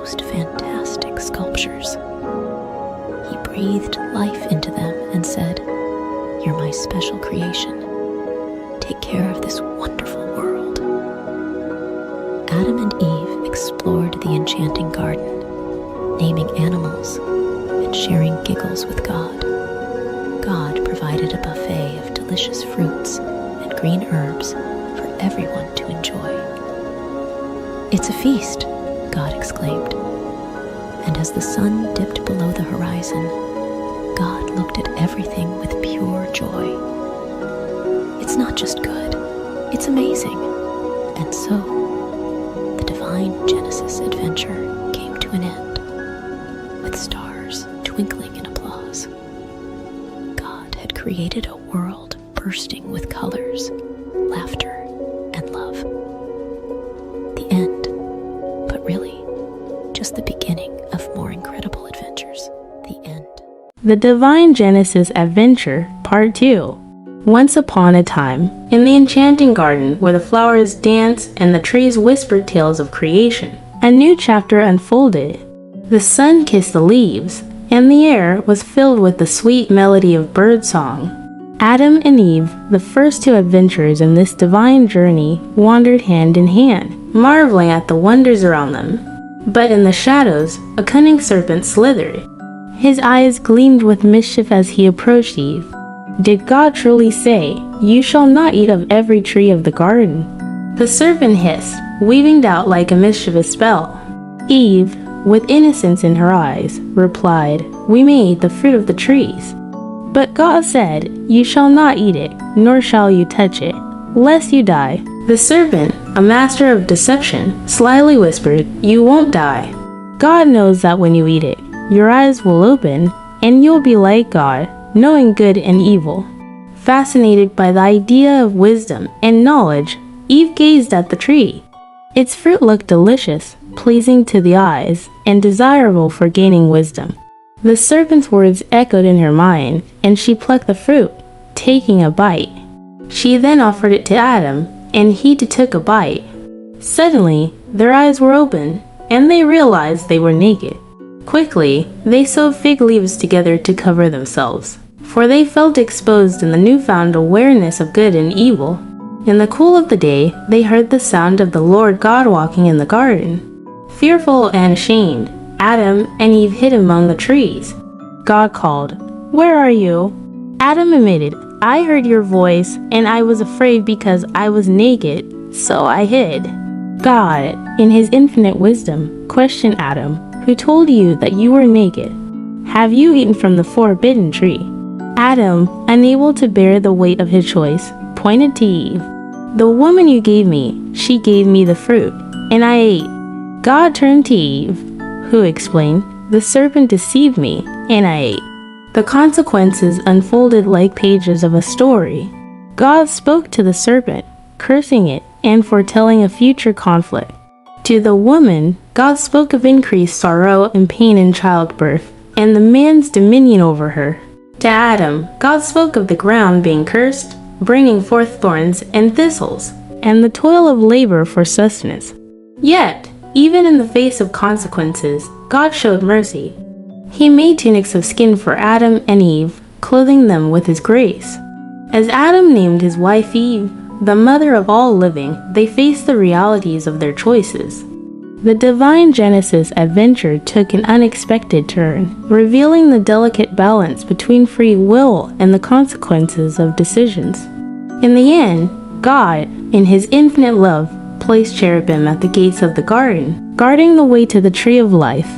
most fantastic sculptures. He breathed life into them and said, "You're my special creation. Take care of this wonderful world." Adam and Eve explored the enchanting garden, naming animals and sharing giggles with God. God provided a buffet of delicious fruits and green herbs for everyone to enjoy. "It's a feast," God exclaimed. And as the sun dipped below the horizon, God looked at everything with pure joy. "It's not just good, it's amazing." And so, the divine Genesis adventure came to an end, with stars twinkling in applause. God had created a world bursting with colors, laughter, and love. The end, but really, just the beginning of more incredible adventures. The end. The Divine Genesis Adventure, Part 2. Once upon a time, in the enchanting garden where the flowers danced and the trees whispered tales of creation, a new chapter unfolded. The sun kissed the leaves, and the air was filled with the sweet melody of birdsong. Adam and Eve, the first two adventurers in this divine journey, wandered hand in hand, marveling at the wonders around them. But in the shadows, a cunning serpent slithered. His eyes gleamed with mischief as he approached Eve. Did God truly say, "You shall not eat of every tree of the garden"? The serpent hissed, weaving doubt like a mischievous spell. Eve, with innocence in her eyes, replied, "We may eat the fruit of the trees." But God said, "You shall not eat it, nor shall you touch it, lest you die." The serpent, a master of deception, slyly whispered, "You won't die. God knows that when you eat it, your eyes will open, and you'll be like God, knowing good and evil." Fascinated by the idea of wisdom and knowledge, Eve gazed at the tree. Its fruit looked delicious, pleasing to the eyes, and desirable for gaining wisdom. The serpent's words echoed in her mind, and she plucked the fruit, taking a bite. She then offered it to Adam, and he too took a bite. Suddenly, their eyes were open, and they realized they were naked. Quickly, they sewed fig leaves together to cover themselves, for they felt exposed in the newfound awareness of good and evil. In the cool of the day, they heard the sound of the Lord God walking in the garden. Fearful and ashamed, Adam and Eve hid among the trees. God called, "Where are you?" Adam admitted, "I heard your voice, and I was afraid because I was naked, so I hid." God, in his infinite wisdom, questioned Adam, "Who told you that you were naked? Have you eaten from the forbidden tree?" Adam, unable to bear the weight of his choice, pointed to Eve. "The woman you gave me, she gave me the fruit, and I ate." God turned to Eve, who explained, "The serpent deceived me, and I ate." The consequences unfolded like pages of a story. God spoke to the serpent, cursing it and foretelling a future conflict. To the woman, God spoke of increased sorrow and pain in childbirth, and the man's dominion over her. To Adam, God spoke of the ground being cursed, bringing forth thorns and thistles, and the toil of labor for sustenance. Yet, even in the face of consequences, God showed mercy. He made tunics of skin for Adam and Eve, clothing them with his grace. As Adam named his wife Eve, the mother of all living, they faced the realities of their choices. The Divine Genesis adventure took an unexpected turn, revealing the delicate balance between free will and the consequences of decisions. In the end, God, in his infinite love, placed cherubim at the gates of the garden, guarding the way to the tree of life.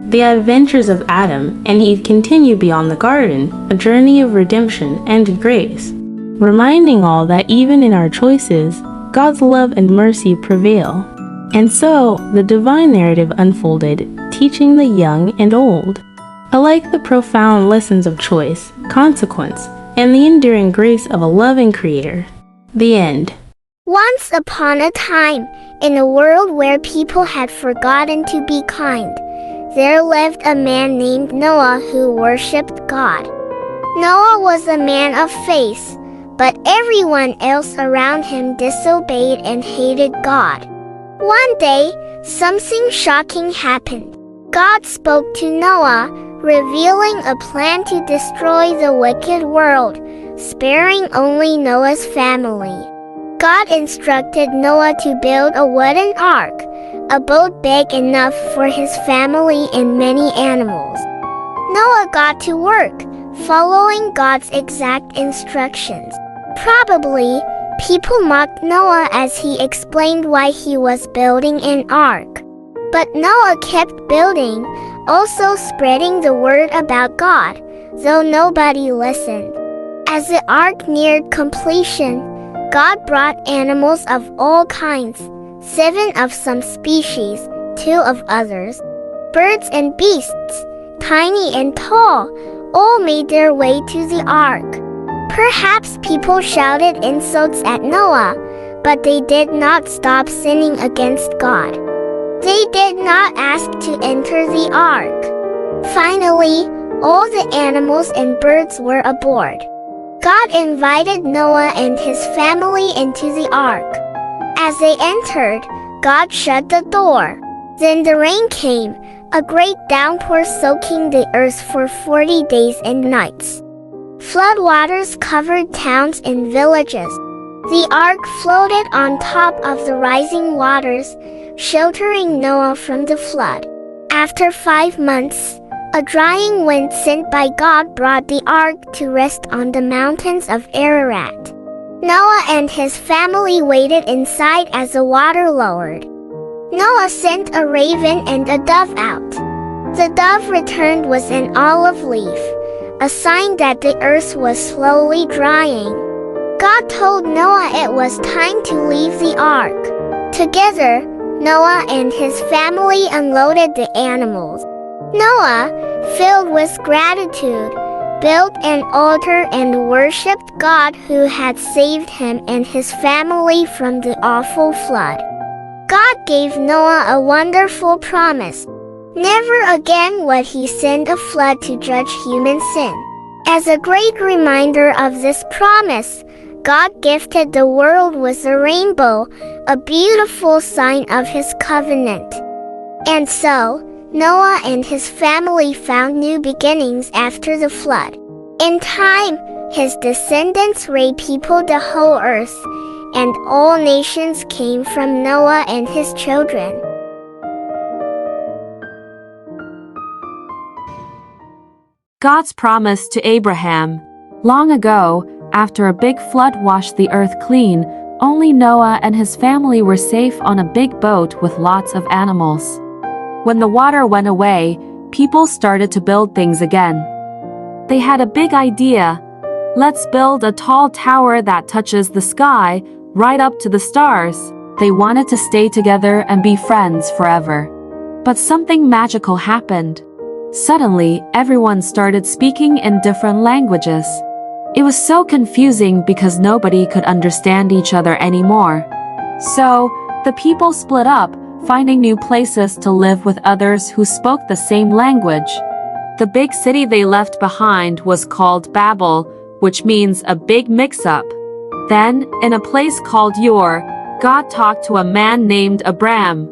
The adventures of Adam and Eve continue beyond the garden, a journey of redemption and grace, reminding all that even in our choices, God's love and mercy prevail. And so, the divine narrative unfolded, teaching the young and old alike the profound lessons of choice, consequence, and the enduring grace of a loving Creator. The end. Once upon a time, in a world where people had forgotten to be kind, there lived a man named Noah who worshipped God. Noah was a man of faith, but everyone else around him disobeyed and hated God. One day, something shocking happened. God spoke to Noah, revealing a plan to destroy the wicked world, sparing only Noah's family. God instructed Noah to build a wooden ark, a boat big enough for his family and many animals. Noah got to work, following God's exact instructions. Probably, people mocked Noah as he explained why he was building an ark. But Noah kept building, also spreading the word about God, though nobody listened. As the ark neared completion, God brought animals of all kinds, 7 of some species, 2 of others. Birds and beasts, tiny and tall, all made their way to the ark. Perhaps people shouted insults at Noah, but they did not stop sinning against God. They did not ask to enter the ark. Finally, all the animals and birds were aboard. God invited Noah and his family into the ark. As they entered, God shut the door. Then the rain came, a great downpour soaking the earth for 40 days and nights. Floodwaters covered towns and villages. The ark floated on top of the rising waters, sheltering Noah from the flood. After 5 months, a drying wind sent by God brought the ark to rest on the mountains of Ararat. Noah and his family waited inside as the water lowered. Noah sent a raven and a dove out. The dove returned with an olive leaf, a sign that the earth was slowly drying. God told Noah it was time to leave the ark. Together, Noah and his family unloaded the animals. Noah, filled with gratitude, built an altar and worshipped God who had saved him and his family from the awful flood. God gave Noah a wonderful promise. Never again would he send a flood to judge human sin. As a great reminder of this promise, God gifted the world with a rainbow, a beautiful sign of his covenant. And so, Noah and his family found new beginnings after the flood. In time, his descendants repeopled the whole earth, and all nations came from Noah and his children. God's promise to Abraham. Long ago, after a big flood washed the earth clean, only Noah and his family were safe on a big boat with lots of animals. When the water went away, people started to build things again. They had a big idea. Let's build a tall tower that touches the sky, right up to the stars. They wanted to stay together and be friends forever. But something magical happened. Suddenly, everyone started speaking in different languages. It was so confusing because nobody could understand each other anymore. So, the people split up, finding new places to live with others who spoke the same language. The big city they left behind was called Babel, which means a big mix-up. Then, in a place called Ur, God talked to a man named Abram.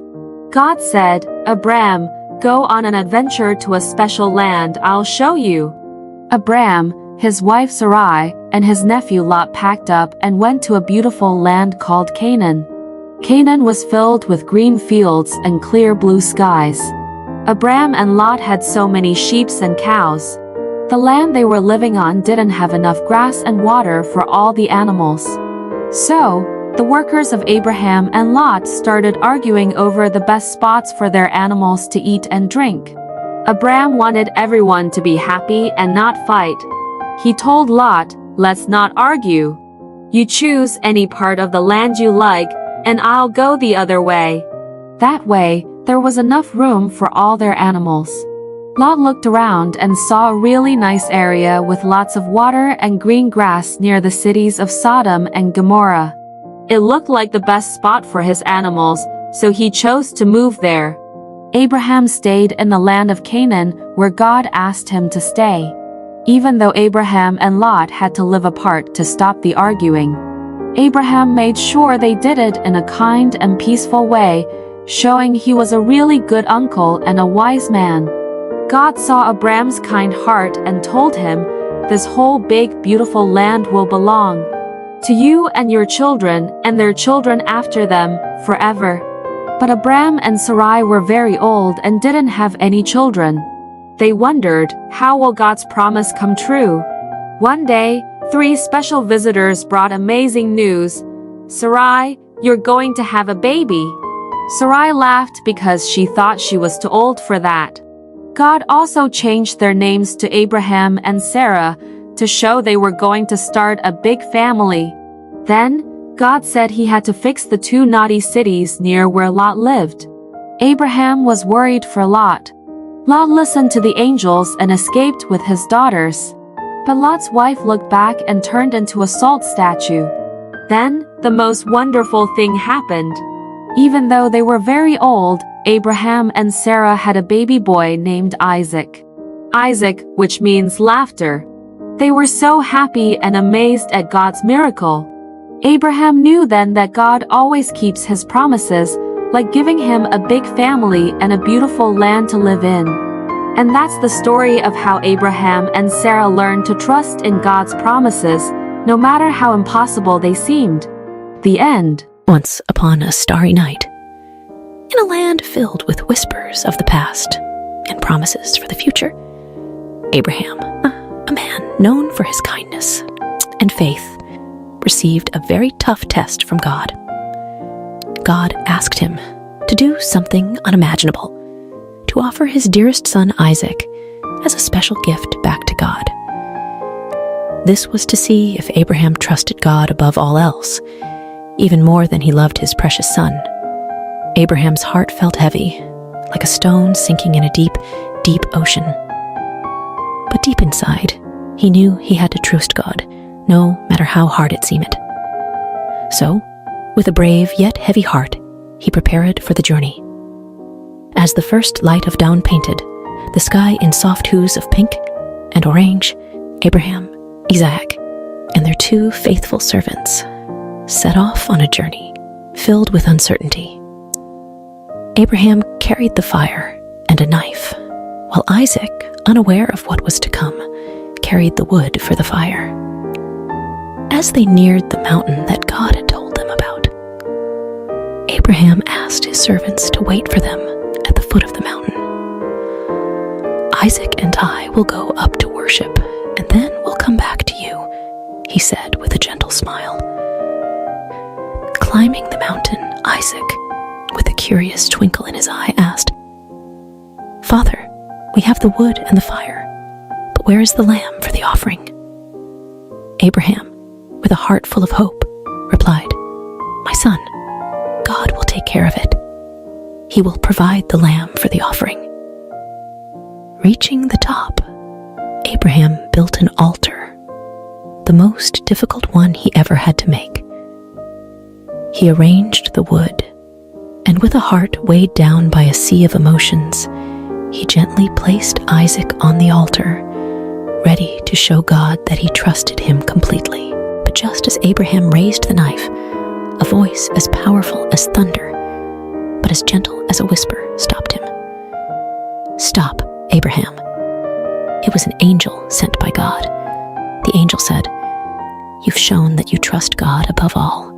God said, "Abram, go on an adventure to a special land I'll show you." Abram, his wife Sarai, and his nephew Lot packed up and went to a beautiful land called Canaan. Canaan was filled with green fields and clear blue skies. Abram and Lot had so many sheep and cows. The land they were living on didn't have enough grass and water for all the animals. So, the workers of Abraham and Lot started arguing over the best spots for their animals to eat and drink. Abram wanted everyone to be happy and not fight. He told Lot, "Let's not argue. You choose any part of the land you like, and I'll go the other way." That way, there was enough room for all their animals. Lot looked around and saw a really nice area with lots of water and green grass near the cities of Sodom and Gomorrah. It looked like the best spot for his animals, so he chose to move there. Abraham stayed in the land of Canaan, where God asked him to stay. Even though Abraham and Lot had to live apart to stop the arguing, Abraham made sure they did it in a kind and peaceful way, showing he was a really good uncle and a wise man. God saw Abram's kind heart and told him, "This whole big, beautiful land will belong to you and your children and their children after them, forever." But Abram and Sarai were very old and didn't have any children. They wondered, how will God's promise come true? One day, 3 special visitors brought amazing news. "Sarai, you're going to have a baby." Sarai laughed because she thought she was too old for that. God also changed their names to Abraham and Sarah to show they were going to start a big family. Then, God said he had to fix the 2 naughty cities near where Lot lived. Abraham was worried for Lot. Lot listened to the angels and escaped with his daughters. But Lot's wife looked back and turned into a salt statue. Then, the most wonderful thing happened. Even though they were very old, Abraham and Sarah had a baby boy named Isaac. Isaac, which means laughter. They were so happy and amazed at God's miracle. Abraham knew then that God always keeps his promises, like giving him a big family and a beautiful land to live in. And that's the story of how Abraham and Sarah learned to trust in God's promises, no matter how impossible they seemed. The end. Once upon a starry night, in a land filled with whispers of the past and promises for the future, Abraham, a man known for his kindness and faith, received a very tough test from God. God asked him to do something unimaginable, to offer his dearest son Isaac as a special gift back to God. This was to see if Abraham trusted God above all else, even more than he loved his precious son. Abraham's heart felt heavy, like a stone sinking in a deep, deep ocean. But deep inside, he knew he had to trust God, no matter how hard it seemed. So, with a brave yet heavy heart, he prepared for the journey. As the first light of dawn painted the sky in soft hues of pink and orange, Abraham, Isaac, and their 2 faithful servants set off on a journey filled with uncertainty. Abraham carried the fire and a knife, while Isaac, unaware of what was to come, carried the wood for the fire. As they neared the mountain that God had told them about, Abraham asked his servants to wait for them at the foot of the mountain. "Isaac and I will go up to worship, and then we'll come back to you," he said with a gentle smile. Climbing the mountain, Isaac, with a curious twinkle in his eye, asked, "Father, we have the wood and the fire, but where is the lamb for the offering?" Abraham, with a heart full of hope, replied, "My son, God will take care of it. He will provide the lamb for the offering." Reaching the top, Abraham built an altar, the most difficult one he ever had to make. He arranged the wood, and with a heart weighed down by a sea of emotions, he gently placed Isaac on the altar, ready to show God that he trusted him completely. But just as Abraham raised the knife, a voice as powerful as thunder, but as gentle as a whisper, stopped him. "Stop, Abraham." It was an angel sent by God. The angel said, "You've shown that you trust God above all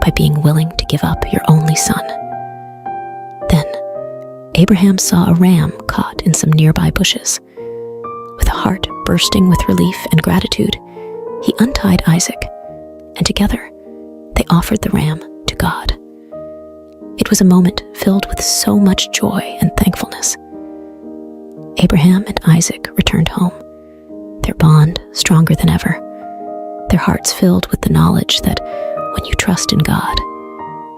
by being willing to give up your only son." Then Abraham saw a ram caught in some nearby bushes. With a heart bursting with relief and gratitude, he untied Isaac, and together they offered the ram to God. It was a moment filled with so much joy and thankfulness. Abraham and Isaac returned home, their bond stronger than ever, their hearts filled with the knowledge that when you trust in God,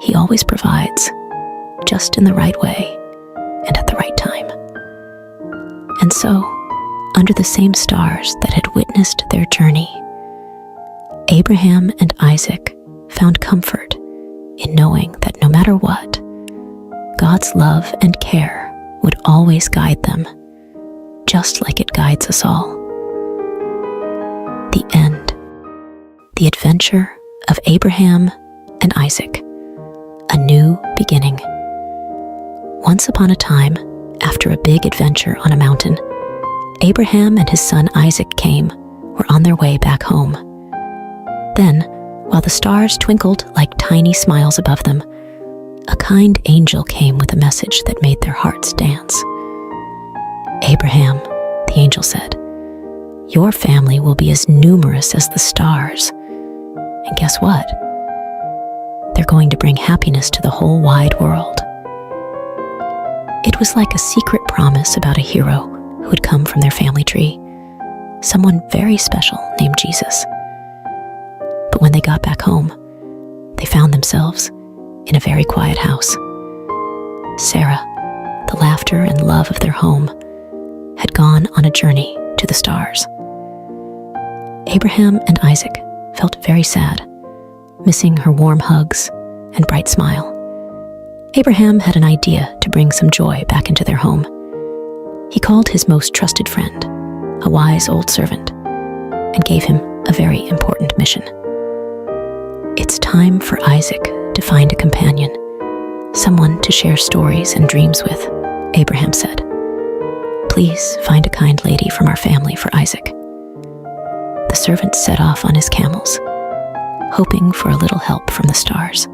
He always provides, just in the right way and at the right time. And so, under the same stars that had witnessed their journey, Abraham and Isaac found comfort in knowing that no matter what, God's love and care would always guide them, just like it guides us all. The end. The adventure of Abraham and Isaac. A new beginning. Once upon a time, after a big adventure on a mountain, Abraham and his son Isaac were on their way back home. Then, while the stars twinkled like tiny smiles above them, a kind angel came with a message that made their hearts dance. "Abraham," the angel said, "your family will be as numerous as the stars. And guess what? They're going to bring happiness to the whole wide world." It was like a secret promise about a hero who had come from their family tree, someone very special named Jesus. But when they got back home, they found themselves in a very quiet house. Sarah, the laughter and love of their home, had gone on a journey to the stars. Abraham and Isaac felt very sad, missing her warm hugs and bright smile. Abraham had an idea to bring some joy back into their home. He called his most trusted friend, a wise old servant, and gave him a very important mission. "It's time for Isaac to find a companion, someone to share stories and dreams with," Abraham said. "Please find a kind lady from our family for Isaac." The servant set off on his camels, hoping for a little help from the stars.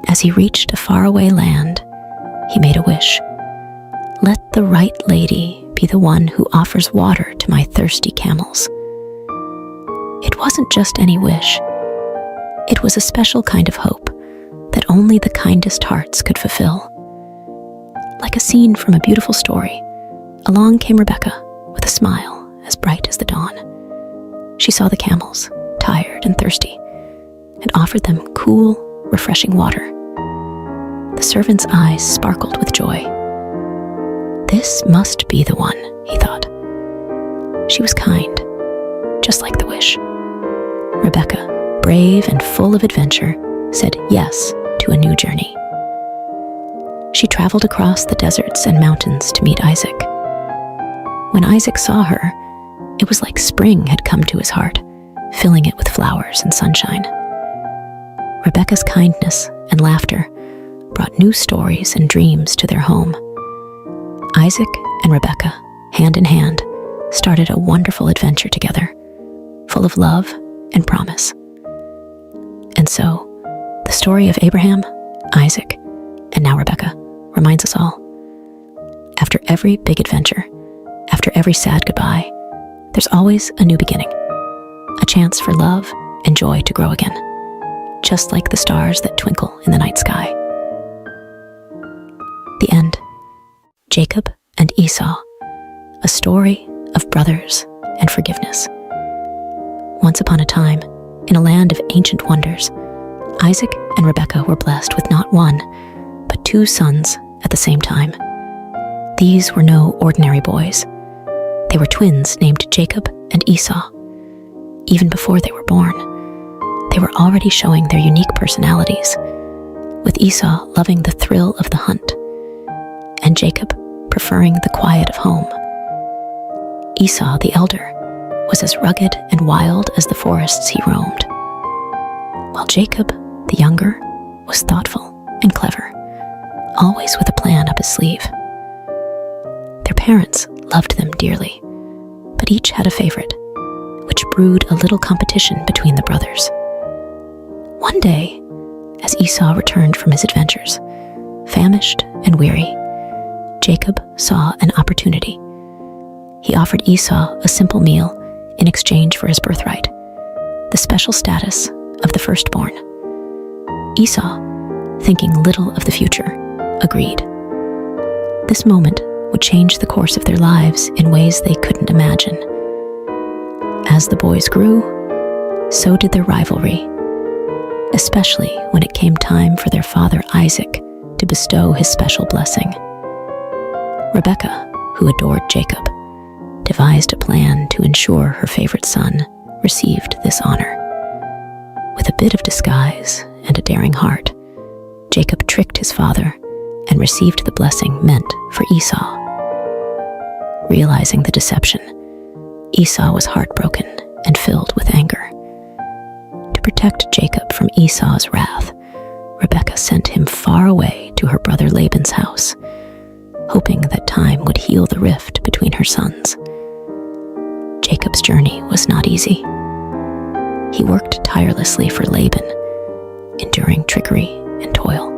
As he reached a faraway land, he made a wish. "Let the right lady be the one who offers water to my thirsty camels." It wasn't just any wish. It was a special kind of hope that only the kindest hearts could fulfill. Like a scene from a beautiful story, along came Rebecca with a smile as bright as the dawn. She saw the camels, tired and thirsty, and offered them cool, refreshing water. The servant's eyes sparkled with joy. "This must be the one," he thought. She was kind, just like the wish. Rebecca, brave and full of adventure, said yes to a new journey. She traveled across the deserts and mountains to meet Isaac. When Isaac saw her, it was like spring had come to his heart, filling it with flowers and sunshine. Rebecca's kindness and laughter brought new stories and dreams to their home. Isaac and Rebecca, hand in hand, started a wonderful adventure together, full of love and promise. And so, the story of Abraham, Isaac, and now Rebecca reminds us all. After every big adventure, after every sad goodbye, there's always a new beginning, a chance for love and joy to grow again, just like the stars that twinkle in the night sky. The end. Jacob and Esau, a story of brothers and forgiveness. Once upon a time, in a land of ancient wonders, Isaac and Rebekah were blessed with not one, but two sons at the same time. These were no ordinary boys. They were twins named Jacob and Esau. Even before they were born, they were already showing their unique personalities, with Esau loving the thrill of the hunt, and Jacob preferring the quiet of home. Esau, the elder, was as rugged and wild as the forests he roamed, while Jacob, the younger, was thoughtful and clever, always with a plan up his sleeve. Their parents loved them dearly, but each had a favorite, which brewed a little competition between the brothers. One day, as Esau returned from his adventures, famished and weary, Jacob saw an opportunity. He offered Esau a simple meal in exchange for his birthright, the special status of the firstborn. Esau, thinking little of the future, agreed. This moment would change the course of their lives in ways they couldn't imagine. As the boys grew, so did their rivalry, especially when it came time for their father Isaac to bestow his special blessing. Rebekah, who adored Jacob, devised a plan to ensure her favorite son received this honor. With a bit of disguise and a daring heart, Jacob tricked his father and received the blessing meant for Esau. Realizing the deception, Esau was heartbroken and filled with anger. To protect Jacob from Esau's wrath, Rebekah sent him far away to her brother Laban's house, hoping that time would heal the rift between her sons. Jacob's journey was not easy. He worked tirelessly for Laban, enduring trickery and toil,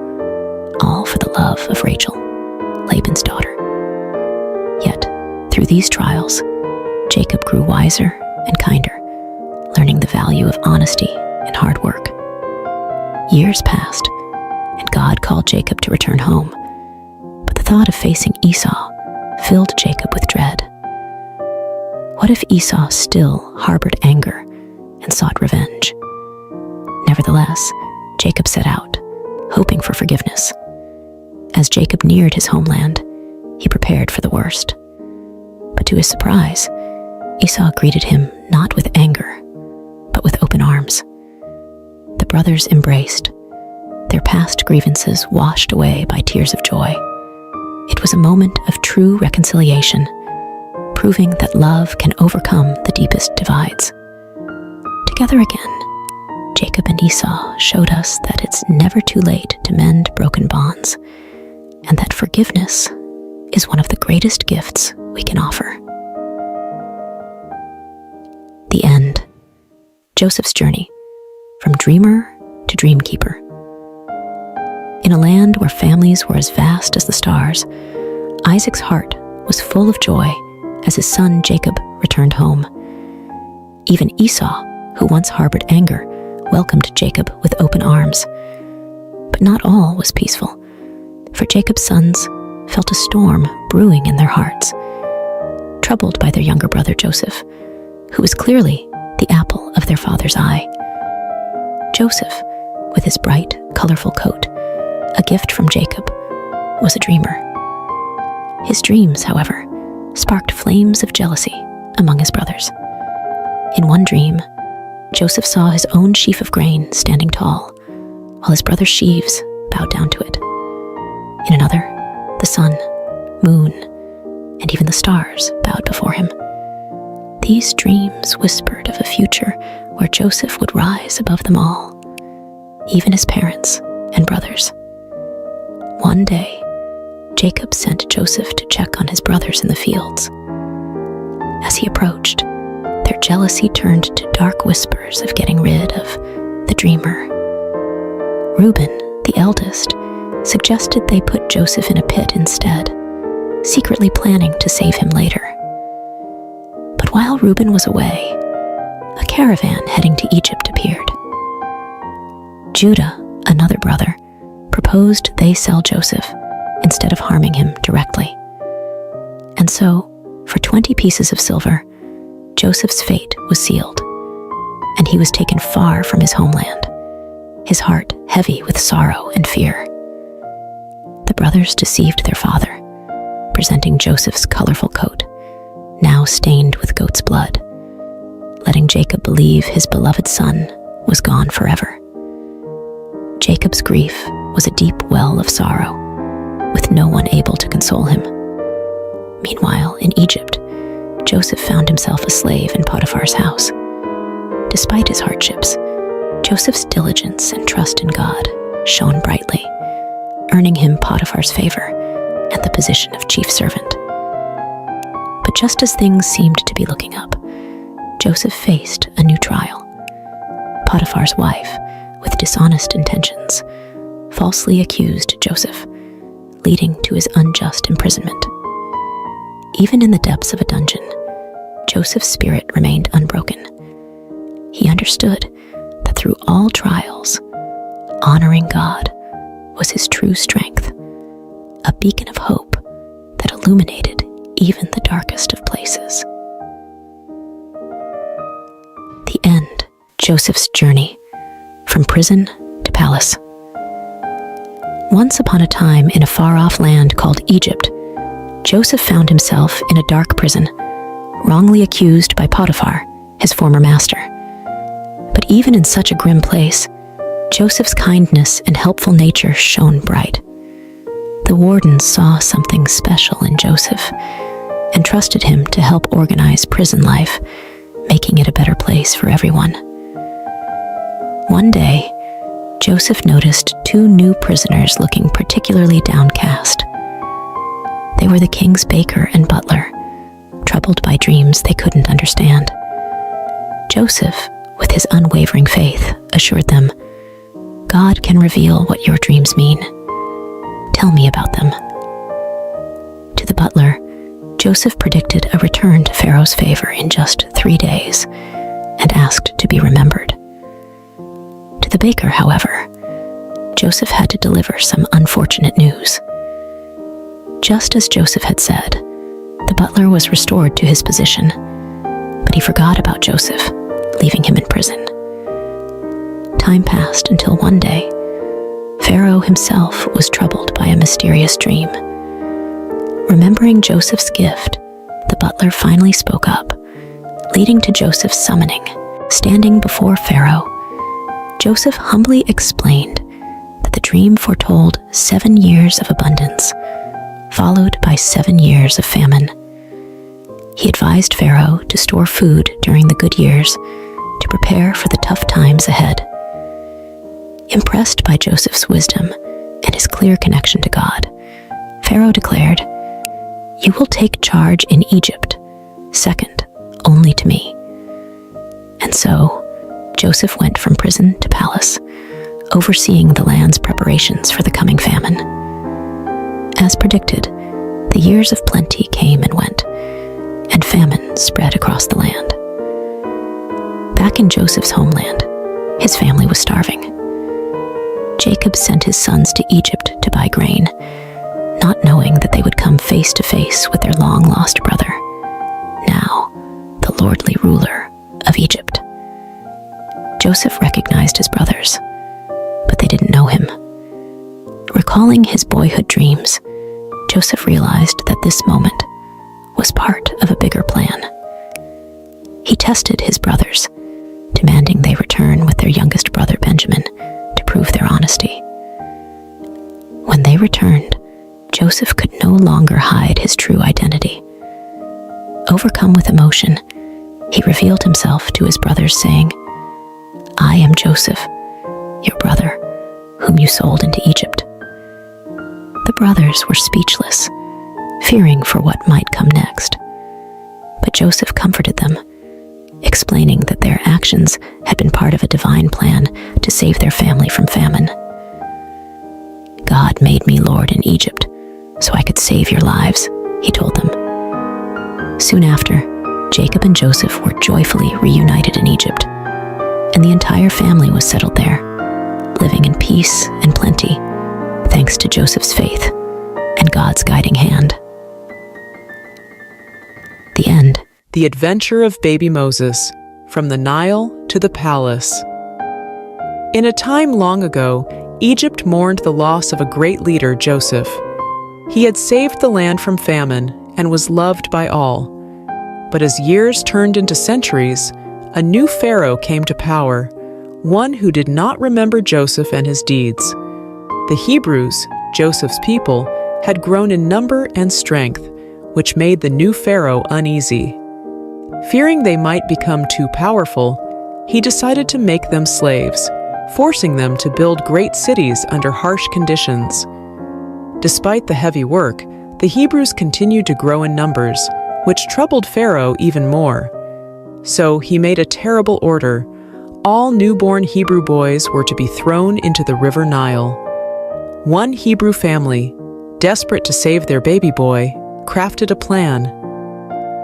all for the love of Rachel, Laban's daughter. Yet, through these trials, Jacob grew wiser and kinder, learning the value of honesty and hard work. Years passed, and God called Jacob to return home, but the thought of facing Esau filled Jacob with dread. What if Esau still harbored anger and sought revenge? Nevertheless, Jacob set out, hoping for forgiveness. As Jacob neared his homeland, he prepared for the worst. But to his surprise, Esau greeted him not with anger, but with open arms. The brothers embraced, their past grievances washed away by tears of joy. It was a moment of true reconciliation, proving that love can overcome the deepest divides. Together again, Jacob and Esau showed us that it's never too late to mend broken bonds, and that forgiveness is one of the greatest gifts we can offer. The end. Joseph's journey, from dreamer to dreamkeeper. In a land where families were as vast as the stars, Isaac's heart was full of joy as his son Jacob returned home. Even Esau, who once harbored anger, welcomed Jacob with open arms. But not all was peaceful, for Jacob's sons felt a storm brewing in their hearts, troubled by their younger brother Joseph, who was clearly the apple of their father's eye. Joseph, with his bright, colorful coat, a gift from Jacob, was a dreamer. His dreams, however, sparked flames of jealousy among his brothers. In one dream, Joseph saw his own sheaf of grain standing tall, while his brother's sheaves bowed down to it. In another, the sun, moon, and even the stars bowed before him. These dreams whispered of a future where Joseph would rise above them all, even his parents and brothers. One day, Jacob sent Joseph to check on his brothers in the fields. As he approached, their jealousy turned to dark whispers of getting rid of the dreamer. Reuben, the eldest, suggested they put Joseph in a pit instead, secretly planning to save him later. But while Reuben was away, a caravan heading to Egypt appeared. Judah, another brother, proposed they sell Joseph instead of harming him directly. And so, for 20 pieces of silver, Joseph's fate was sealed, and he was taken far from his homeland, his heart heavy with sorrow and fear. The brothers deceived their father, presenting Joseph's colorful coat, now stained with goat's blood, letting Jacob believe his beloved son was gone forever. Jacob's grief was a deep well of sorrow, with no one able to console him. Meanwhile, in Egypt, Joseph found himself a slave in Potiphar's house. Despite his hardships, Joseph's diligence and trust in God shone brightly, earning him Potiphar's favor and the position of chief servant. But just as things seemed to be looking up, Joseph faced a new trial. Potiphar's wife, with dishonest intentions, falsely accused Joseph, leading to his unjust imprisonment. Even in the depths of a dungeon, Joseph's spirit remained unbroken. He understood that through all trials, honoring God was his true strength, a beacon of hope that illuminated even the darkest of places. The end. Joseph's journey from prison to palace. Once upon a time in a far-off land called Egypt, Joseph found himself in a dark prison, wrongly accused by Potiphar, his former master. But even in such a grim place, Joseph's kindness and helpful nature shone bright. The wardens saw something special in Joseph and trusted him to help organize prison life, making it a better place for everyone. One day, Joseph noticed two new prisoners looking particularly downcast. They were the king's baker and butler, troubled by dreams they couldn't understand. Joseph, with his unwavering faith, assured them, "God can reveal what your dreams mean. Tell me about them." To the butler, Joseph predicted a return to Pharaoh's favor in just 3 days and asked to be remembered. To the baker, however, Joseph had to deliver some unfortunate news. Just as Joseph had said, the butler was restored to his position, but he forgot about Joseph, leaving him in prison. Time passed until one day, Pharaoh himself was troubled by a mysterious dream. Remembering Joseph's gift, the butler finally spoke up, leading to Joseph's summoning. Standing before Pharaoh, Joseph humbly explained that the dream foretold 7 years of abundance, followed by 7 years of famine. He advised Pharaoh to store food during the good years to prepare for the tough times ahead. Impressed by Joseph's wisdom and his clear connection to God, Pharaoh declared, "You will take charge in Egypt, second only to me." And so, Joseph went from prison to palace, overseeing the land's preparations for the coming famine. As predicted, the years of plenty came and went, and famine spread across the land. Back in Joseph's homeland, his family was starving. Jacob sent his sons to Egypt to buy grain, not knowing that they would come face to face with their long-lost brother, now the lordly ruler of Egypt. Joseph recognized his brothers, but they didn't know him. Recalling his boyhood dreams, Joseph realized that this moment was part of a bigger plan. He tested his brothers, demanding they return with their youngest brother Benjamin to prove their honesty. When they returned, Joseph could no longer hide his true identity. Overcome with emotion, he revealed himself to his brothers, saying, "I am Joseph, your brother, whom you sold into Egypt." The brothers were speechless, fearing for what might come next. But Joseph comforted them, explaining that their actions had been part of a divine plan to save their family from famine. "God made me lord in Egypt so I could save your lives," he told them. Soon after, Jacob and Joseph were joyfully reunited in Egypt, and the entire family was settled there, living in peace and plenty, thanks to Joseph's faith and God's guiding hand. The end. The Adventure of Baby Moses, From the Nile to the Palace. In a time long ago, Egypt mourned the loss of a great leader, Joseph. He had saved the land from famine and was loved by all. But as years turned into centuries, a new pharaoh came to power, one who did not remember Joseph and his deeds. The Hebrews, Joseph's people, had grown in number and strength, which made the new pharaoh uneasy. Fearing they might become too powerful, he decided to make them slaves, forcing them to build great cities under harsh conditions. Despite the heavy work, the Hebrews continued to grow in numbers, which troubled Pharaoh even more. So he made a terrible order. All newborn Hebrew boys were to be thrown into the river Nile. One Hebrew family, desperate to save their baby boy, crafted a plan.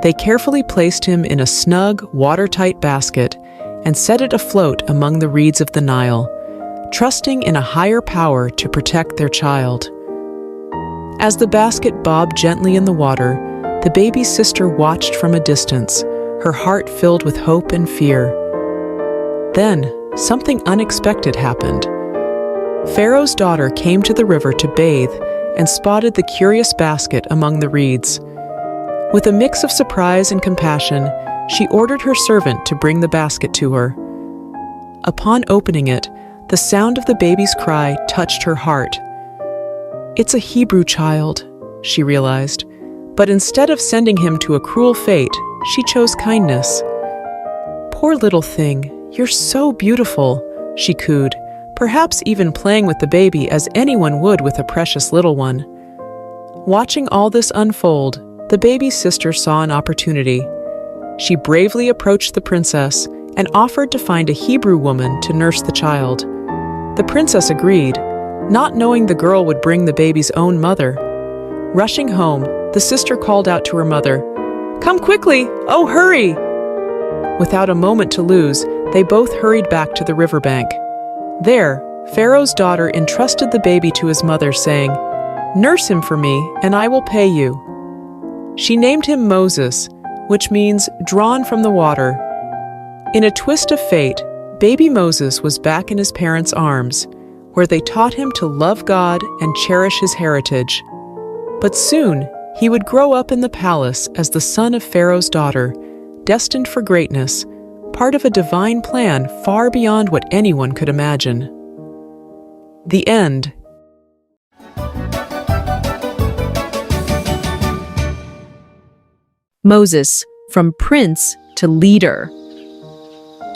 They carefully placed him in a snug, watertight basket and set it afloat among the reeds of the Nile, trusting in a higher power to protect their child. As the basket bobbed gently in the water, the baby's sister watched from a distance, her heart filled with hope and fear. Then, something unexpected happened. Pharaoh's daughter came to the river to bathe and spotted the curious basket among the reeds. With a mix of surprise and compassion, she ordered her servant to bring the basket to her. Upon opening it, the sound of the baby's cry touched her heart. "It's a Hebrew child," she realized, but instead of sending him to a cruel fate, she chose kindness. "Poor little thing, you're so beautiful," she cooed, perhaps even playing with the baby as anyone would with a precious little one. Watching all this unfold, the baby's sister saw an opportunity. She bravely approached the princess and offered to find a Hebrew woman to nurse the child. The princess agreed, not knowing the girl would bring the baby's own mother. Rushing home, the sister called out to her mother, "Come quickly! Oh, hurry!" Without a moment to lose, they both hurried back to the riverbank. There, Pharaoh's daughter entrusted the baby to his mother, saying, "Nurse him for me, and I will pay you." She named him Moses, which means drawn from the water. In a twist of fate, baby Moses was back in his parents' arms, where they taught him to love God and cherish his heritage. But soon, he would grow up in the palace as the son of Pharaoh's daughter, destined for greatness, part of a divine plan far beyond what anyone could imagine. The end. Moses, from prince to leader.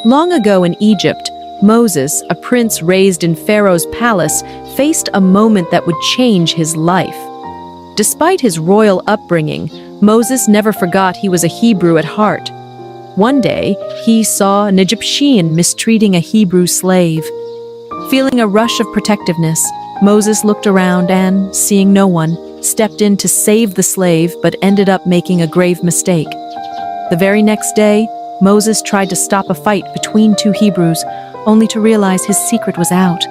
Long ago in Egypt, Moses, a prince raised in Pharaoh's palace, faced a moment that would change his life. Despite his royal upbringing, Moses never forgot he was a Hebrew at heart. One day, he saw an Egyptian mistreating a Hebrew slave. Feeling a rush of protectiveness, Moses looked around and, seeing no one, stepped in to save the slave but ended up making a grave mistake. The very next day, Moses tried to stop a fight between two Hebrews, only to realize his secret was out.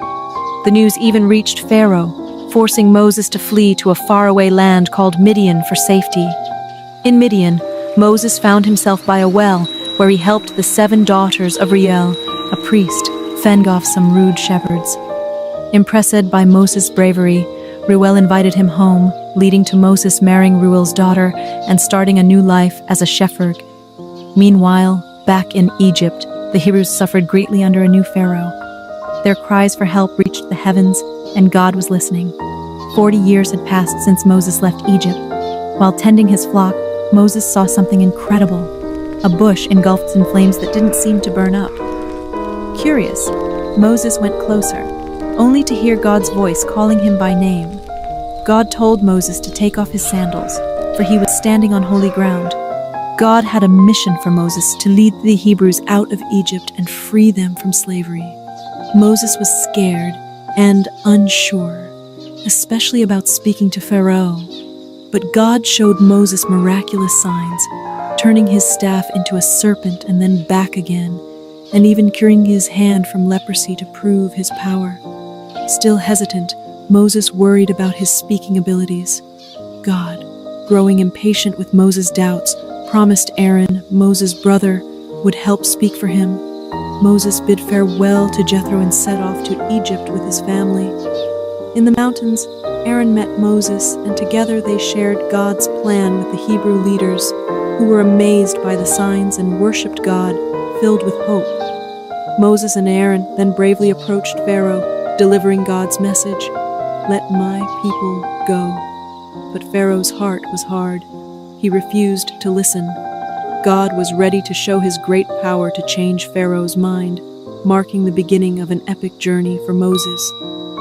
The news even reached Pharaoh, forcing Moses to flee to a faraway land called Midian for safety. In Midian, Moses found himself by a well, where he helped the 7 daughters of Reuel, a priest, fend off some rude shepherds. Impressed by Moses' bravery, Reuel invited him home, leading to Moses marrying Reuel's daughter and starting a new life as a shepherd. Meanwhile, back in Egypt, the Hebrews suffered greatly under a new pharaoh. Their cries for help reached the heavens, and God was listening. 40 years had passed since Moses left Egypt. While tending his flock, Moses saw something incredible. A bush engulfed in flames that didn't seem to burn up. Curious, Moses went closer, only to hear God's voice calling him by name. God told Moses to take off his sandals, for he was standing on holy ground. God had a mission for Moses to lead the Hebrews out of Egypt and free them from slavery. Moses was scared and unsure, especially about speaking to Pharaoh. But God showed Moses miraculous signs, turning his staff into a serpent and then back again, and even curing his hand from leprosy to prove his power. Still hesitant, Moses worried about his speaking abilities. God, growing impatient with Moses' doubts, promised Aaron, Moses' brother, would help speak for him. Moses bid farewell to Jethro and set off to Egypt with his family. In the mountains, Aaron met Moses, and together they shared God's plan with the Hebrew leaders, who were amazed by the signs and worshipped God, filled with hope. Moses and Aaron then bravely approached Pharaoh, delivering God's message, "Let my people go." But Pharaoh's heart was hard. He refused to listen. God was ready to show his great power to change Pharaoh's mind, marking the beginning of an epic journey for Moses,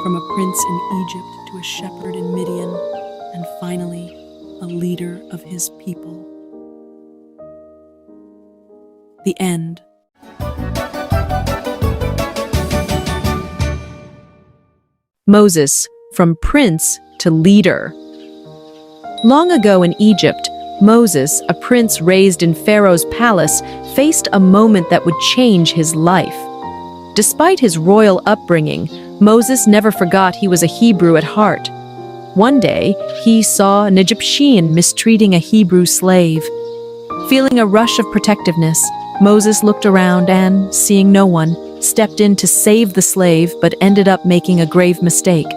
from a prince in Egypt to a shepherd in Midian, and finally, a leader of his people. The end. Moses, from prince to leader. Long ago in Egypt, Moses, a prince raised in Pharaoh's palace, faced a moment that would change his life. Despite his royal upbringing, Moses never forgot he was a Hebrew at heart. One day, he saw an Egyptian mistreating a Hebrew slave. Feeling a rush of protectiveness, Moses looked around and, seeing no one, stepped in to save the slave but ended up making a grave mistake.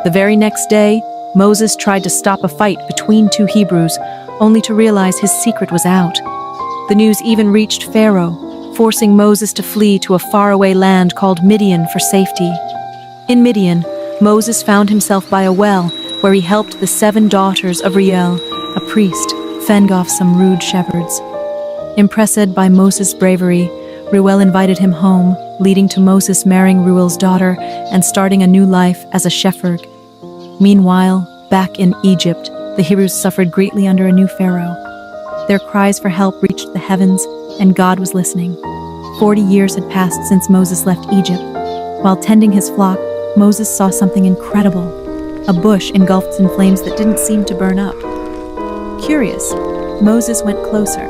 The very next day, Moses tried to stop a fight between two Hebrews, only to realize his secret was out. The news even reached Pharaoh, forcing Moses to flee to a faraway land called Midian for safety. In Midian, Moses found himself by a well, where he helped the 7 daughters of Reuel, a priest, fend off some rude shepherds. Impressed by Moses' bravery, Reuel invited him home, leading to Moses marrying Reuel's daughter and starting a new life as a shepherd. Meanwhile, back in Egypt, the Hebrews suffered greatly under a new Pharaoh. Their cries for help reached the heavens, and God was listening. 40 years had passed since Moses left Egypt. While tending his flock, Moses saw something incredible: a bush engulfed in flames that didn't seem to burn up. Curious, Moses went closer,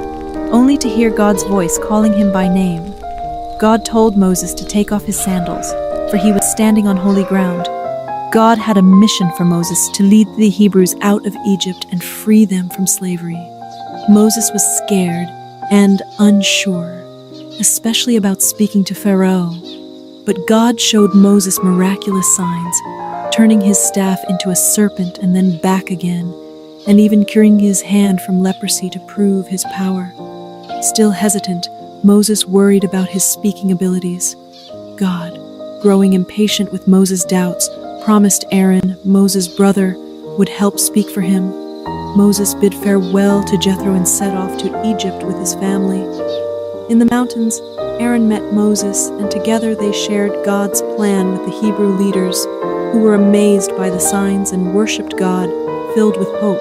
only to hear God's voice calling him by name. God told Moses to take off his sandals, for he was standing on holy ground. God had a mission for Moses to lead the Hebrews out of Egypt and free them from slavery. Moses was scared and unsure, especially about speaking to Pharaoh. But God showed Moses miraculous signs, turning his staff into a serpent and then back again, and even curing his hand from leprosy to prove his power. Still hesitant, Moses worried about his speaking abilities. God, growing impatient with Moses' doubts, promised Aaron, Moses' brother, would help speak for him. Moses bid farewell to Jethro and set off to Egypt with his family. In the mountains, Aaron met Moses, and together they shared God's plan with the Hebrew leaders, who were amazed by the signs and worshipped God, filled with hope.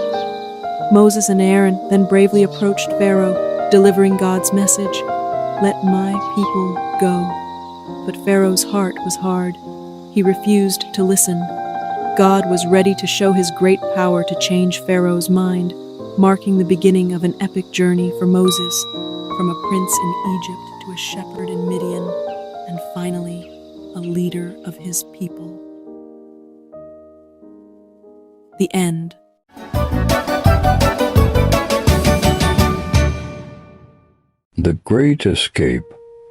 Moses and Aaron then bravely approached Pharaoh, delivering God's message, "Let my people go." But Pharaoh's heart was hard. He refused to listen. God was ready to show his great power to change Pharaoh's mind, marking the beginning of an epic journey for Moses, from a prince in Egypt to a shepherd in Midian, and finally, a leader of his people. The end. The Great Escape,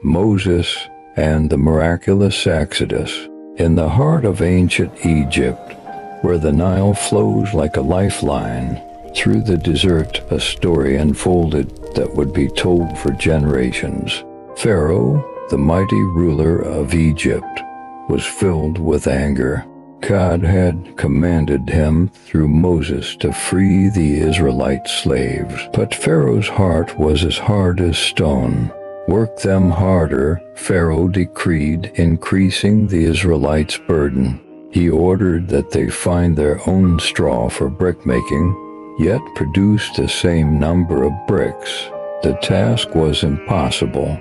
Moses and the Miraculous Exodus. In the heart of ancient Egypt, where the Nile flows like a lifeline, through the desert a story unfolded that would be told for generations. Pharaoh, the mighty ruler of Egypt, was filled with anger. God had commanded him through Moses to free the Israelite slaves, but Pharaoh's heart was as hard as stone. Work them harder, Pharaoh decreed, increasing the Israelites' burden. He ordered that they find their own straw for brickmaking, yet produce the same number of bricks. The task was impossible,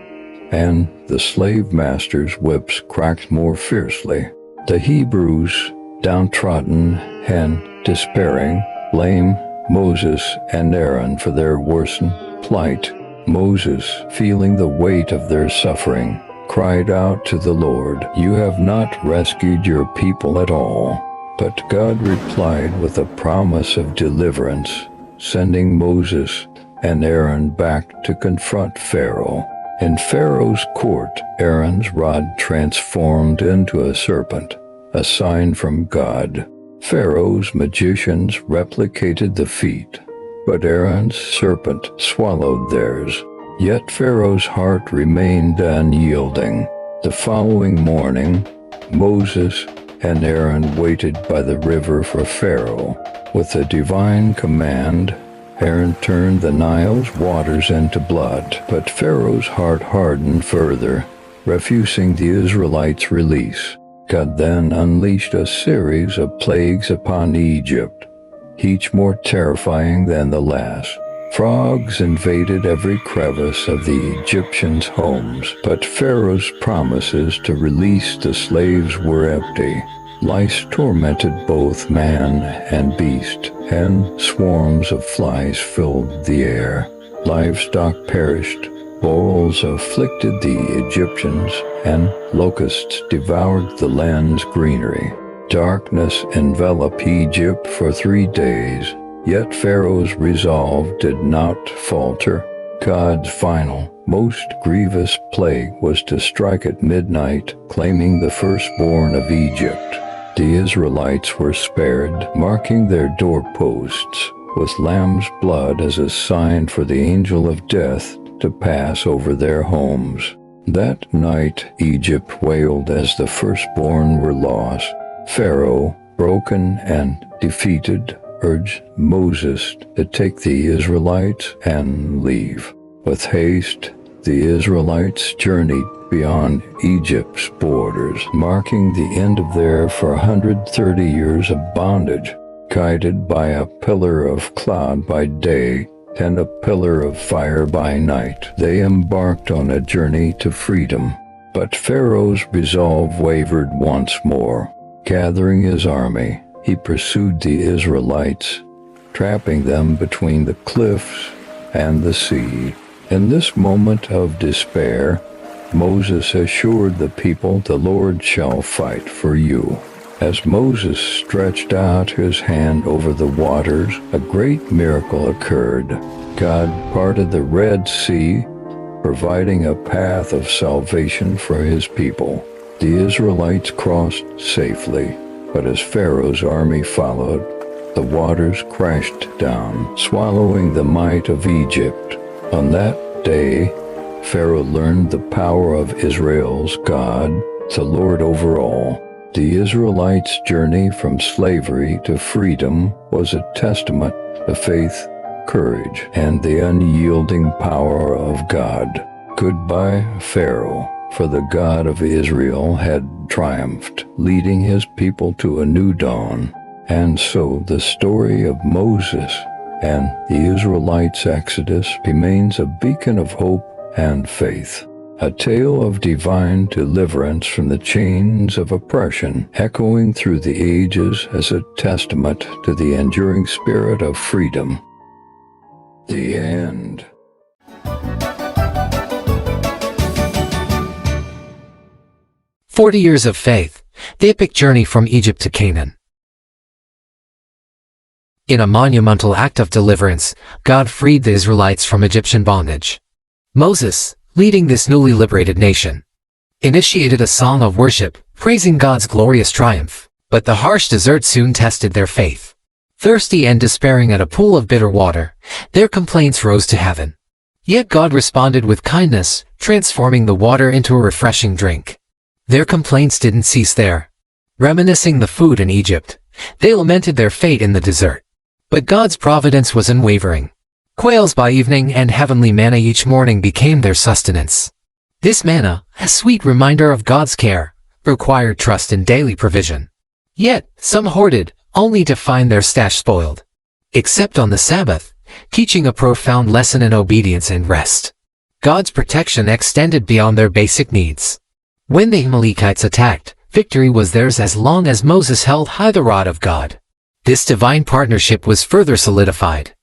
and the slave masters' whips cracked more fiercely. The Hebrews, downtrodden and despairing, blamed Moses and Aaron for their worsened plight. Moses, feeling the weight of their suffering, cried out to the Lord, "You have not rescued your people at all." But God replied with a promise of deliverance, sending Moses and Aaron back to confront Pharaoh. In Pharaoh's court, Aaron's rod transformed into a serpent, a sign from God. Pharaoh's magicians replicated the feat, but Aaron's serpent swallowed theirs. Yet Pharaoh's heart remained unyielding. The following morning, Moses and Aaron waited by the river for Pharaoh. With a divine command, Aaron turned the Nile's waters into blood, but Pharaoh's heart hardened further, refusing the Israelites' release. God then unleashed a series of plagues upon Egypt, each more terrifying than the last. Frogs invaded every crevice of the Egyptians' homes, but Pharaoh's promises to release the slaves were empty. Lice tormented both man and beast, and swarms of flies filled the air. Livestock perished, boils afflicted the Egyptians, and locusts devoured the land's greenery. Darkness enveloped Egypt for 3 days, yet Pharaoh's resolve did not falter. God's final, most grievous plague was to strike at midnight, claiming the firstborn of Egypt. The Israelites were spared, marking their doorposts with lamb's blood as a sign for the angel of death to pass over their homes. That night Egypt wailed as the firstborn were lost. Pharaoh, broken and defeated, urged Moses to take the Israelites and leave. With haste, the Israelites journeyed beyond Egypt's borders, marking the end of their 430 years of bondage. Guided by a pillar of cloud by day and a pillar of fire by night, they embarked on a journey to freedom. But Pharaoh's resolve wavered once more. Gathering his army, he pursued the Israelites, trapping them between the cliffs and the sea. In this moment of despair, Moses assured the people, "The Lord shall fight for you." As Moses stretched out his hand over the waters, a great miracle occurred. God parted the Red Sea, providing a path of salvation for his people. The Israelites crossed safely, but as Pharaoh's army followed, the waters crashed down, swallowing the might of Egypt. On that day, Pharaoh learned the power of Israel's God, the Lord over all. The Israelites' journey from slavery to freedom was a testament to faith, courage, and the unyielding power of God. Goodbye, Pharaoh, for the God of Israel had triumphed, leading his people to a new dawn. And so the story of Moses and the Israelites' exodus remains a beacon of hope and faith. A tale of divine deliverance from the chains of oppression, echoing through the ages as a testament to the enduring spirit of freedom. The end. "40 Years of Faith, the epic journey from Egypt to Canaan." In a monumental act of deliverance, God freed the Israelites from Egyptian bondage. Moses, leading this newly liberated nation, initiated a song of worship, praising God's glorious triumph. But the harsh desert soon tested their faith. Thirsty and despairing at a pool of bitter water, their complaints rose to heaven. Yet God responded with kindness, transforming the water into a refreshing drink. Their complaints didn't cease there. Reminiscing the food in Egypt, they lamented their fate in the desert. But God's providence was unwavering. Quails by evening and heavenly manna each morning became their sustenance. This manna, a sweet reminder of God's care, required trust in daily provision. Yet, some hoarded, only to find their stash spoiled. Except on the Sabbath, teaching a profound lesson in obedience and rest. God's protection extended beyond their basic needs. When the Amalekites attacked, victory was theirs as long as Moses held high the rod of God. This divine partnership was further solidified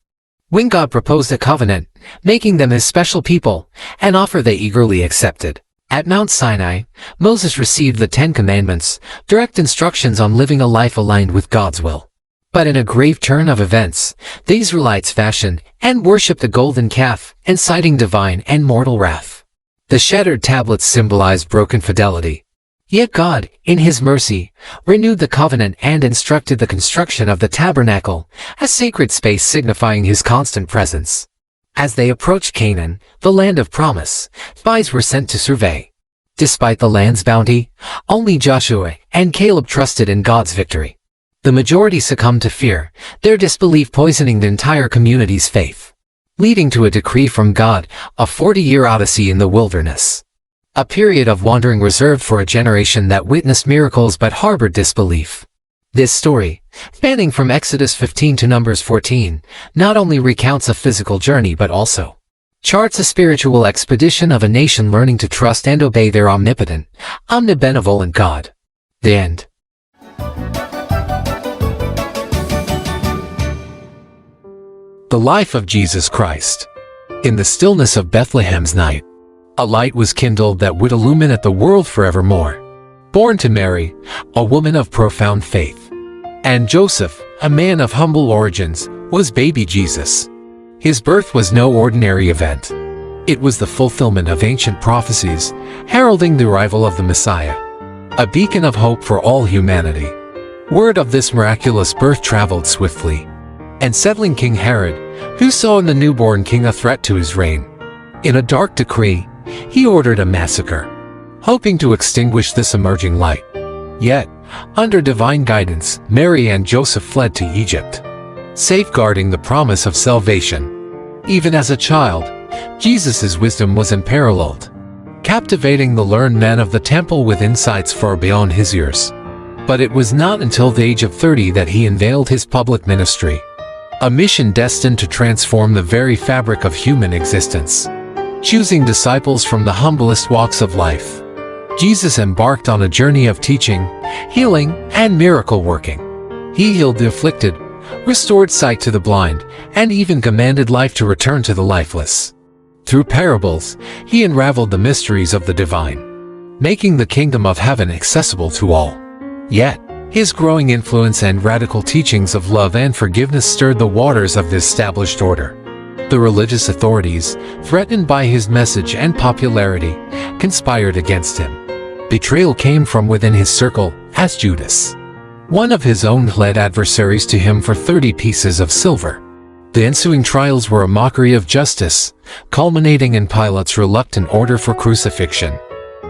when God proposed a covenant, making them his special people, an offer they eagerly accepted. At Mount Sinai, Moses received the 10 Commandments, direct instructions on living a life aligned with God's will. But in a grave turn of events, the Israelites fashioned and worshipped a golden calf, inciting divine and mortal wrath. The shattered tablets symbolized broken fidelity. Yet God, in his mercy, renewed the covenant and instructed the construction of the tabernacle, a sacred space signifying his constant presence. As they approached Canaan, the land of promise, spies were sent to survey. Despite the land's bounty, only Joshua and Caleb trusted in God's victory. The majority succumbed to fear, their disbelief poisoning the entire community's faith, leading to a decree from God, a 40-year odyssey in the wilderness. A period of wandering reserved for a generation that witnessed miracles but harbored disbelief. This story, spanning from Exodus 15 to Numbers 14, not only recounts a physical journey but also charts a spiritual expedition of a nation learning to trust and obey their omnipotent, omnibenevolent God. The end. The life of Jesus Christ. In the stillness of Bethlehem's night, a light was kindled that would illuminate the world forevermore. Born to Mary, a woman of profound faith, and Joseph, a man of humble origins, was baby Jesus. His birth was no ordinary event. It was the fulfillment of ancient prophecies, heralding the arrival of the Messiah, a beacon of hope for all humanity. Word of this miraculous birth traveled swiftly, and settling King Herod, who saw in the newborn king a threat to his reign. In a dark decree, he ordered a massacre, hoping to extinguish this emerging light. Yet, under divine guidance, Mary and Joseph fled to Egypt, safeguarding the promise of salvation. Even as a child, Jesus' wisdom was unparalleled, captivating the learned men of the temple with insights far beyond his years. But it was not until the age of 30 that he unveiled his public ministry, a mission destined to transform the very fabric of human existence. Choosing disciples from the humblest walks of life, Jesus embarked on a journey of teaching, healing, and miracle working. He healed the afflicted, restored sight to the blind, and even commanded life to return to the lifeless. Through parables, he unraveled the mysteries of the divine, making the kingdom of heaven accessible to all. Yet, his growing influence and radical teachings of love and forgiveness stirred the waters of the established order. The religious authorities, threatened by his message and popularity, conspired against him. Betrayal came from within his circle, as Judas, one of his own, led adversaries to him for 30 pieces of silver. The ensuing trials were a mockery of justice, culminating in Pilate's reluctant order for crucifixion.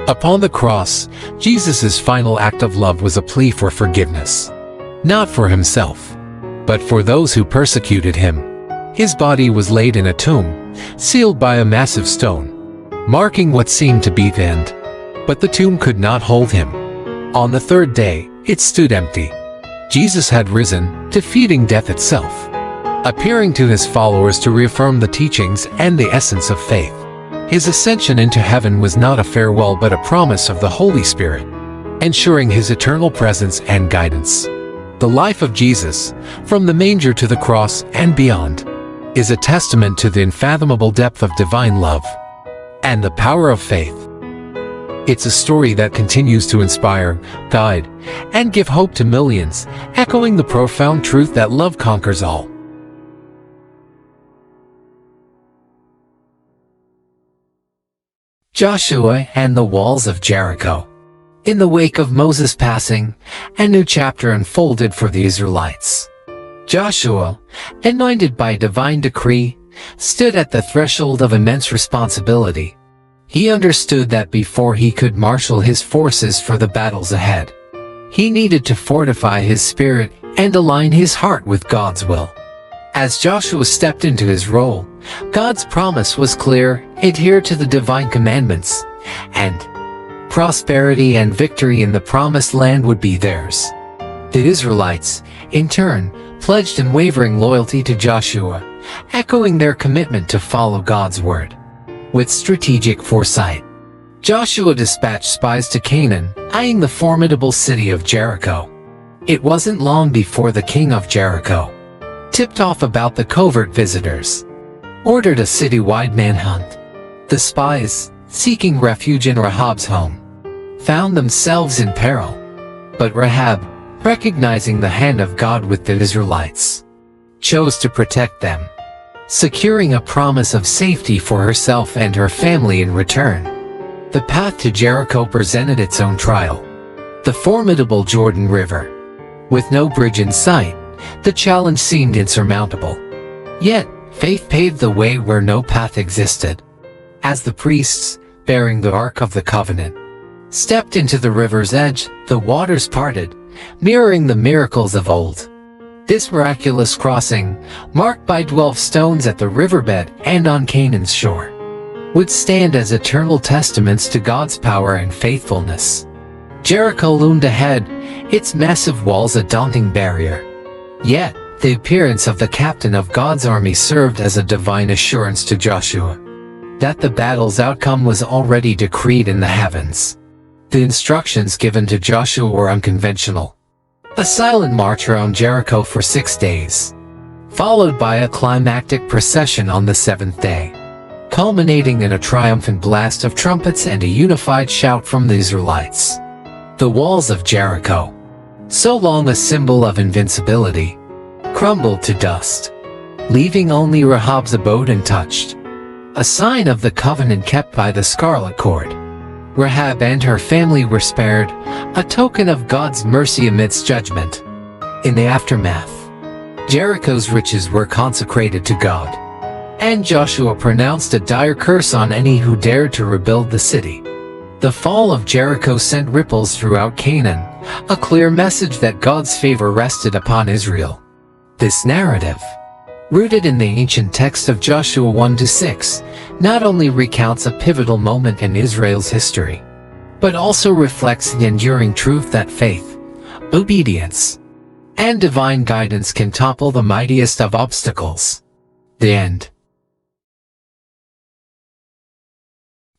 Upon the cross, Jesus' final act of love was a plea for forgiveness. Not for himself, but for those who persecuted him. His body was laid in a tomb, sealed by a massive stone, marking what seemed to be the end. But the tomb could not hold him. On the third day, it stood empty. Jesus had risen, defeating death itself, appearing to his followers to reaffirm the teachings and the essence of faith. His ascension into heaven was not a farewell but a promise of the Holy Spirit, ensuring his eternal presence and guidance. The life of Jesus, from the manger to the cross and beyond, is a testament to the unfathomable depth of divine love and the power of faith. It's a story that continues to inspire, guide, and give hope to millions, echoing the profound truth that love conquers all. Joshua and the walls of Jericho. In the wake of Moses' passing, a new chapter unfolded for the Israelites. Joshua, anointed by divine decree, stood at the threshold of immense responsibility. He understood that before he could marshal his forces for the battles ahead, he needed to fortify his spirit and align his heart with God's will. As Joshua stepped into his role, God's promise was clear: adhere to the divine commandments, and prosperity and victory in the promised land would be theirs. The Israelites, in turn, pledged unwavering loyalty to Joshua, echoing their commitment to follow God's word. With strategic foresight, Joshua dispatched spies to Canaan, eyeing the formidable city of Jericho. It wasn't long before the king of Jericho, tipped off about the covert visitors, ordered a citywide manhunt. The spies, seeking refuge in Rahab's home, found themselves in peril. But Rahab, recognizing the hand of God with the Israelites, chose to protect them, securing a promise of safety for herself and her family in return. The path to Jericho presented its own trial. The formidable Jordan River. With no bridge in sight, the challenge seemed insurmountable. Yet, faith paved the way where no path existed. As the priests, bearing the Ark of the Covenant, stepped into the river's edge, the waters parted, mirroring the miracles of old. This miraculous crossing, marked by 12 stones at the riverbed and on Canaan's shore, would stand as eternal testaments to God's power and faithfulness. Jericho loomed ahead, its massive walls a daunting barrier. Yet, the appearance of the captain of God's army served as a divine assurance to Joshua that the battle's outcome was already decreed in the heavens. The instructions given to Joshua were unconventional. A silent march around Jericho for 6 days, followed by a climactic procession on the 7th day, culminating in a triumphant blast of trumpets and a unified shout from the Israelites. The walls of Jericho, so long a symbol of invincibility, crumbled to dust, leaving only Rahab's abode untouched, a sign of the covenant kept by the scarlet cord. Rahab and her family were spared, a token of God's mercy amidst judgment. In the aftermath, Jericho's riches were consecrated to God, and Joshua pronounced a dire curse on any who dared to rebuild the city. The fall of Jericho sent ripples throughout Canaan, a clear message that God's favor rested upon Israel. This narrative, rooted in the ancient text of Joshua 1-6, not only recounts a pivotal moment in Israel's history, but also reflects the enduring truth that faith, obedience, and divine guidance can topple the mightiest of obstacles. The end.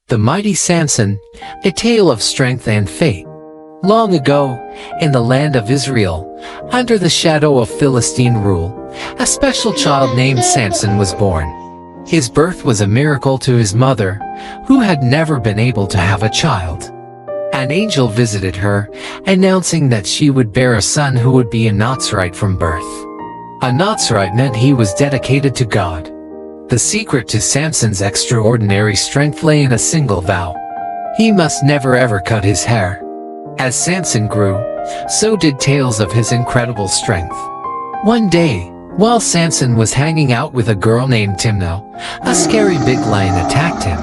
The mighty Samson, a tale of strength and fate. Long ago, in the land of Israel, under the shadow of Philistine rule, a special child named Samson was born. His birth was a miracle to his mother, who had never been able to have a child. An angel visited her, announcing that she would bear a son who would be a Nazirite from birth. A Nazirite meant he was dedicated to God. The secret to Samson's extraordinary strength lay in a single vow. He must never ever cut his hair. As Samson grew, so did tales of his incredible strength. One day, while Samson was hanging out with a girl named Timnah, a scary big lion attacked him.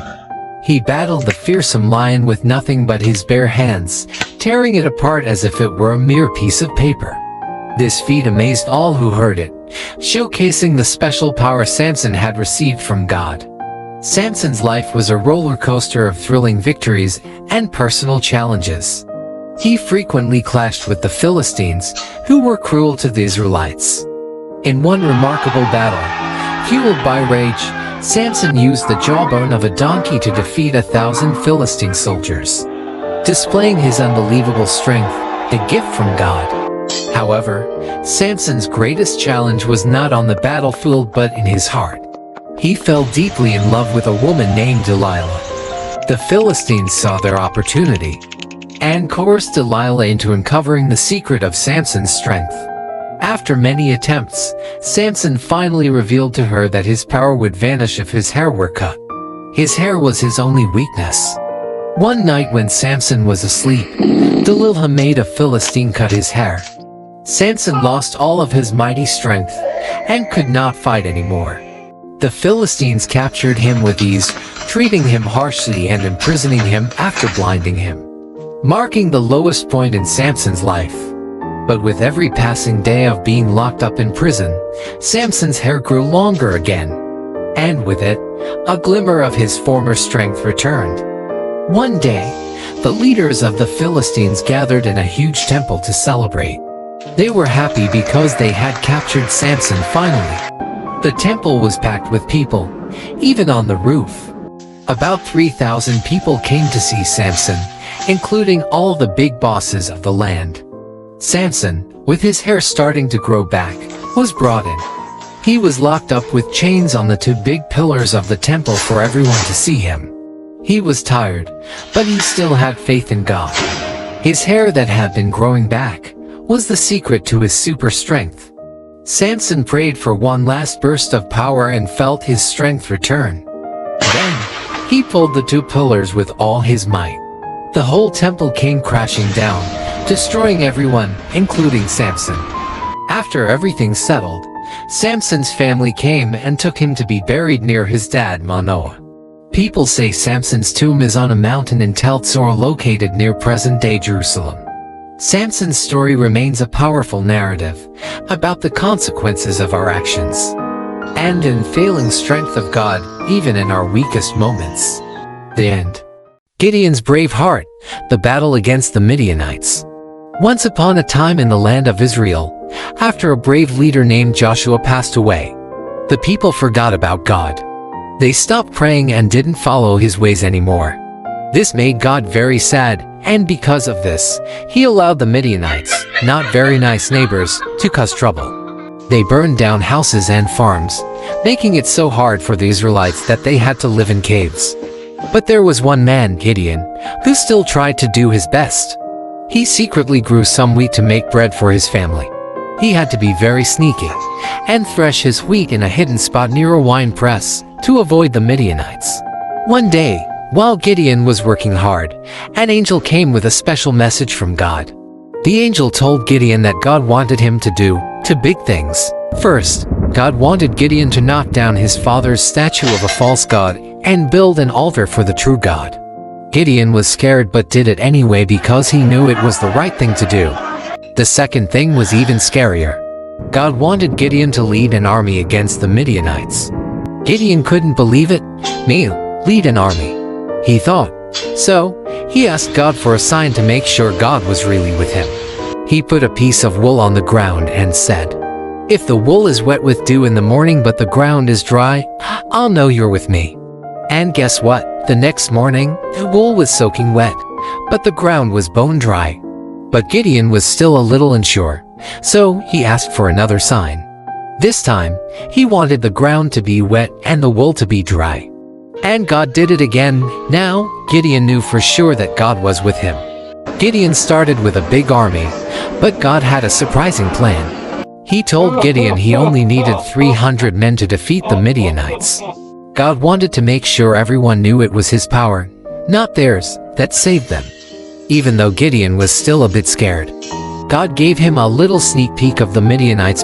He battled the fearsome lion with nothing but his bare hands, tearing it apart as if it were a mere piece of paper. This feat amazed all who heard it, showcasing the special power Samson had received from God. Samson's life was a roller coaster of thrilling victories and personal challenges. He frequently clashed with the Philistines, who were cruel to the Israelites. In one remarkable battle, fueled by rage, Samson used the jawbone of a donkey to defeat 1,000 Philistine soldiers, displaying his unbelievable strength, a gift from God. However, Samson's greatest challenge was not on the battlefield but in his heart. He fell deeply in love with a woman named Delilah. The Philistines saw their opportunity and coerced Delilah into uncovering the secret of Samson's strength. After many attempts, Samson finally revealed to her that his power would vanish if his hair were cut. His hair was his only weakness. One night when Samson was asleep, Delilah made a Philistine cut his hair. Samson lost all of his mighty strength and could not fight anymore. The Philistines captured him with ease, treating him harshly and imprisoning him after blinding him, marking the lowest point in Samson's life. But with every passing day of being locked up in prison, Samson's hair grew longer again, and with it, a glimmer of his former strength returned. One day, the leaders of the Philistines gathered in a huge temple to celebrate. They were happy because they had captured Samson finally. The temple was packed with people, even on the roof. About 3,000 people came to see Samson, including all the big bosses of the land. Samson, with his hair starting to grow back, was brought in. He was locked up with chains on the two big pillars of the temple for everyone to see him. He was tired, but he still had faith in God. His hair that had been growing back was the secret to his super strength. Samson prayed for one last burst of power and felt his strength return. Then, he pulled the two pillars with all his might. The whole temple came crashing down, destroying everyone, including Samson. After everything settled, Samson's family came and took him to be buried near his dad Manoah. People say Samson's tomb is on a mountain in Tel Tzor located near present-day Jerusalem. Samson's story remains a powerful narrative about the consequences of our actions and unfailing strength of God even in our weakest moments. The end. Gideon's brave heart, the battle against the Midianites. Once upon a time in the land of Israel, after a brave leader named Joshua passed away, the people forgot about God. They stopped praying and didn't follow his ways anymore. This made God very sad, and because of this, he allowed the Midianites, not very nice neighbors, to cause trouble. They burned down houses and farms, making it so hard for the Israelites that they had to live in caves. But there was one man, Gideon, who still tried to do his best. He secretly grew some wheat to make bread for his family. He had to be very sneaky and thresh his wheat in a hidden spot near a wine press to avoid the Midianites. One day, while Gideon was working hard, an angel came with a special message from God. The angel told Gideon that God wanted him to do two big things. First, God wanted Gideon to knock down his father's statue of a false god and build an altar for the true God. Gideon was scared but did it anyway because he knew it was the right thing to do. The second thing was even scarier. God wanted Gideon to lead an army against the Midianites. Gideon couldn't believe it. Me, lead an army, he thought. So, he asked God for a sign to make sure God was really with him. He put a piece of wool on the ground and said, "If the wool is wet with dew in the morning but the ground is dry, I'll know you're with me." And guess what? The next morning, the wool was soaking wet, but the ground was bone dry. But Gideon was still a little unsure, so he asked for another sign. This time, he wanted the ground to be wet and the wool to be dry. And God did it again. Now, Gideon knew for sure that God was with him. Gideon started with a big army, but God had a surprising plan. He told Gideon he only needed 300 men to defeat the Midianites. God wanted to make sure everyone knew it was his power, not theirs, that saved them. Even though Gideon was still a bit scared, God gave him a little sneak peek of the Midianites'